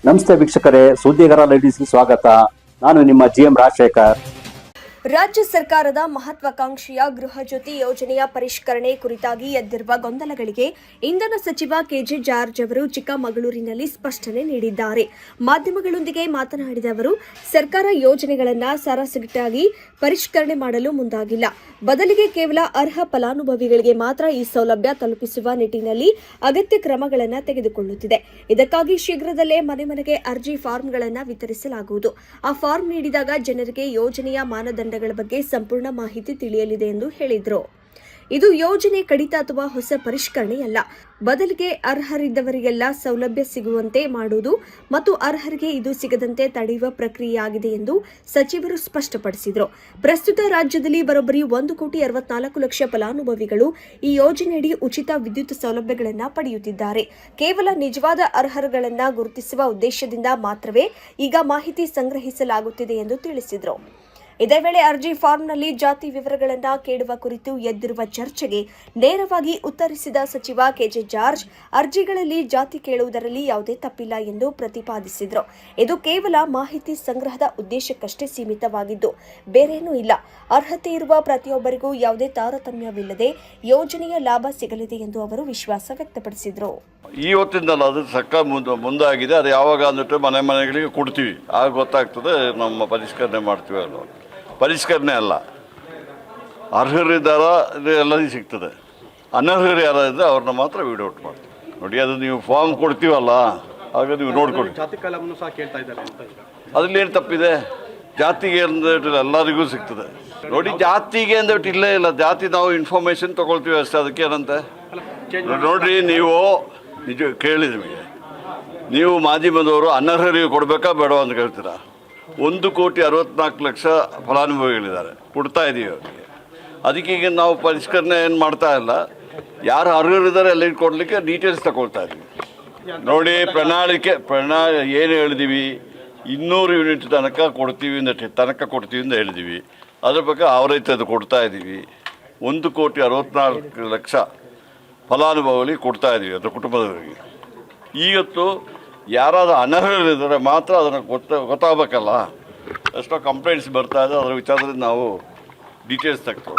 ನಮಸ್ತೆ ವೀಕ್ಷಕರೇ, ಸುದ್ದಿಗಾರ ಲೇಡೀಸ್ಗೆ ಸ್ವಾಗತ. ನಾನು ನಿಮ್ಮ GM ರಾಜಶೇಖರ್. ರಾಜ್ಯ ಸರ್ಕಾರದ ಮಹತ್ವಾಕಾಂಕ್ಷೆಯ ಗೃಹ ಜ್ಯೋತಿ ಯೋಜನೆಯ ಪರಿಷ್ಕರಣೆ ಕುರಿತಾಗಿ ಎದ್ದಿರುವ ಗೊಂದಲಗಳಿಗೆ ಇಂಧನ ಸಚಿವ ಕೆಜೆ ಜಾರ್ಜ್ ಅವರು ಚಿಕ್ಕಮಗಳೂರಿನಲ್ಲಿ ಸ್ಪಷ್ಟನೆ ನೀಡಿದ್ದಾರೆ. ಮಾಧ್ಯಮಗಳೊಂದಿಗೆ ಮಾತನಾಡಿದ ಅವರು, ಸರ್ಕಾರ ಯೋಜನೆಗಳನ್ನು ಸಾರಾಸಗಟಾಗಿ ಪರಿಷ್ಕರಣೆ ಮಾಡಲು ಮುಂದಾಗಿಲ್ಲ. ಬದಲಿಗೆ ಕೇವಲ ಅರ್ಹ ಫಲಾನುಭವಿಗಳಿಗೆ ಮಾತ್ರ ಈ ಸೌಲಭ್ಯ ತಲುಪಿಸುವ ನಿಟ್ಟಿನಲ್ಲಿ ಅಗತ್ಯ ಕ್ರಮಗಳನ್ನು ತೆಗೆದುಕೊಳ್ಳುತ್ತಿದೆ. ಇದಕ್ಕಾಗಿ ಶೀಘ್ರದಲ್ಲೇ ಮನೆ ಮನೆಗೆ ಅರ್ಜಿ ಫಾರ್ಮ್ಗಳನ್ನು ವಿತರಿಸಲಾಗುವುದು. ಆ ಫಾರ್ಮ್ ನೀಡಿದಾಗ ಜನರಿಗೆ ಯೋಜನೆಯ ಮಾನದಂಡಗಳ ಬಗ್ಗೆ ಸಂಪೂರ್ಣ ಮಾಹಿತಿ ತಿಳಿಯಲಿದೆ ಎಂದು ಹೇಳಿದರು. ಇದು ಯೋಜನೆ ಕಡಿತ ಅಥವಾ ಹೊಸ ಪರಿಷ್ಕರಣೆಯಲ್ಲ. ಬದಲಿಗೆ ಅರ್ಹರಿದ್ದವರಿಗೆಲ್ಲ ಸೌಲಭ್ಯ ಸಿಗುವಂತೆ ಮಾಡುವುದು ಮತ್ತು ಅರ್ಹರಿಗೆ ಇದು ಸಿಗದಂತೆ ತಡೆಯುವ ಪ್ರಕ್ರಿಯೆಯಾಗಿದೆ ಎಂದು ಸಚಿವರು ಸ್ಪಷ್ಟಪಡಿಸಿದರು. ಪ್ರಸ್ತುತ ರಾಜ್ಯದಲ್ಲಿ ಬರೋಬ್ಬರಿ 1,64,00,000 ಫಲಾನುಭವಿಗಳು ಈ ಯೋಜನೆಯಡಿ ಉಚಿತ ವಿದ್ಯುತ್ ಸೌಲಭ್ಯಗಳನ್ನು ಪಡೆಯುತ್ತಿದ್ದಾರೆ. ಕೇವಲ ನಿಜವಾದ ಅರ್ಹರುಗಳನ್ನು ಗುರುತಿಸುವ ಉದ್ದೇಶದಿಂದ ಮಾತ್ರವೇ ಈಗ ಮಾಹಿತಿ ಸಂಗ್ರಹಿಸಲಾಗುತ್ತಿದೆ ಎಂದು ತಿಳಿಸಿದರು. ಇದೇ ವೇಳೆ ಅರ್ಜಿ ಫಾರ್ಮ್ನಲ್ಲಿ ಜಾತಿ ವಿವರಗಳನ್ನು ಕೇಳುವ ಕುರಿತು ಎದ್ದಿರುವ ಚರ್ಚೆಗೆ ನೇರವಾಗಿ ಉತ್ತರಿಸಿದ ಸಚಿವ ಕೆಜೆ ಜಾರ್ಜ್, ಅರ್ಜಿಗಳಲ್ಲಿ ಜಾತಿ ಕೇಳುವುದರಲ್ಲಿ ಯಾವುದೇ ತಪ್ಪಿಲ್ಲ ಎಂದು ಪ್ರತಿಪಾದಿಸಿದರು. ಇದು ಕೇವಲ ಮಾಹಿತಿ ಸಂಗ್ರಹದ ಉದ್ದೇಶಕ್ಕಷ್ಟೇ ಸೀಮಿತವಾಗಿದ್ದು ಬೇರೇನೂ ಇಲ್ಲ. ಅರ್ಹತೆ ಇರುವ ಪ್ರತಿಯೊಬ್ಬರಿಗೂ ಯಾವುದೇ ತಾರತಮ್ಯವಿಲ್ಲದೆ ಯೋಜನೆಯ ಲಾಭ ಸಿಗಲಿದೆ ಎಂದು ಅವರು ವಿಶ್ವಾಸ ವ್ಯಕ್ತಪಡಿಸಿದರು. ಇವತ್ತಿಂದಲ್ಲ, ಅದು ಸರ್ಕಾರ ಮುಂದಾಗಿದೆ. ಅದು ಯಾವಾಗ ಅಂದ್ಬಿಟ್ಟು ಮನೆ ಮನೆಗಳಿಗೆ ಕೊಡ್ತೀವಿ, ಆಗ ಗೊತ್ತಾಗ್ತದೆ ನಮ್ಮ ಪರಿಷ್ಕರಣೆ ಮಾಡ್ತೀವಿ ಅಲ್ವ. ಪರಿಷ್ಕರಣೆ ಅಲ್ಲ, ಅರ್ಹರಿದ್ದಾರ ಎಲ್ಲರಿಗೂ ಸಿಗ್ತದೆ. ಅನರ್ಹರು ಯಾರಿದ್ರೆ ಅವ್ರನ್ನ ಮಾತ್ರ ವೀಡ್ ಔಟ್ ಮಾಡ್ತೀವಿ. ನೋಡಿ, ಅದು ನೀವು ಫಾರ್ಮ್ ಕೊಡ್ತೀವಲ್ಲ, ಆಗ ನೀವು ನೋಡ್ಕೊಳ್ಳಿ. ಅದ್ರಲ್ಲಿ ಏನು ತಪ್ಪಿದೆ? ಜಾತಿಗೆ ಅಂದ್ಬಿಟ್ಟು ಎಲ್ಲರಿಗೂ ಸಿಗ್ತದೆ. ನೋಡಿ, ಜಾತಿಗೆ ಅಂದ್ಬಿಟ್ಟು ಇಲ್ಲೇ ಇಲ್ಲ. ಜಾತಿ ನಾವು ಇನ್ಫಾರ್ಮೇಷನ್ ತೊಗೊಳ್ತೀವಿ ಅಷ್ಟೇ, ಅದಕ್ಕೆ ಏನಂತೆ ನೋಡ್ರಿ. ನೀವು ನಿಜ ಕೇಳಿದ್ವಿ, ನೀವು ಮಾಧ್ಯಮದವರು ಅನರ್ಹರಿಗೆ ಕೊಡಬೇಕಾ ಬೇಡ ಅಂತ ಕೇಳ್ತೀರಾ. 1,64,00,000 ಫಲಾನುಭವಿಗಳಿದ್ದಾರೆ, ಕೊಡ್ತಾ ಇದ್ದೀವಿ ಅವರಿಗೆ. ಅದಕ್ಕೆ ಈಗ ನಾವು ಪರಿಷ್ಕರಣೆ ಏನು ಮಾಡ್ತಾ ಇಲ್ಲ. ಯಾರು ಅರ್ಹರಿದ್ದಾರೆ ಎಲ್ಲ ಕೊಡಲಿಕ್ಕೆ ಡೀಟೇಲ್ಸ್ ತಗೊಳ್ತಾ ಇದ್ದೀವಿ. ನೋಡಿ, ಪ್ರಣಾಳಿಕೆ ಏನು ಹೇಳಿದ್ದೀವಿ, 200 ಯೂನಿಟ್ ತನಕ ಕೊಡ್ತೀವಿ ಅಂತ ಹೇಳಿದ್ದೀವಿ. ಅದ್ರ ಬಗ್ಗೆ ಅವರೈತೆ ಅದು ಕೊಡ್ತಾ ಇದ್ದೀವಿ. 1,64,00,000 ಫಲಾನುಭವಿಗಳಿಗೆ ಕೊಡ್ತಾ ಇದ್ದೀವಿ, ಅದು ಕುಟುಂಬದವರಿಗೆ. ಇವತ್ತು ಯಾರಾದರೂ ಅನರ್ಹರಿದ್ದರೆ ಮಾತ್ರ ಅದನ್ನು ಗೊತ್ತಾಗಬೇಕಲ್ಲ. ಎಷ್ಟೋ ಕಂಪ್ಲೇಂಟ್ಸ್ ಬರ್ತಾ ಇದೆ, ಅದರ ವಿಚಾರದಲ್ಲಿ ನಾವು ಡೀಟೇಲ್ಸ್ ತಗ್ತೀವಿ.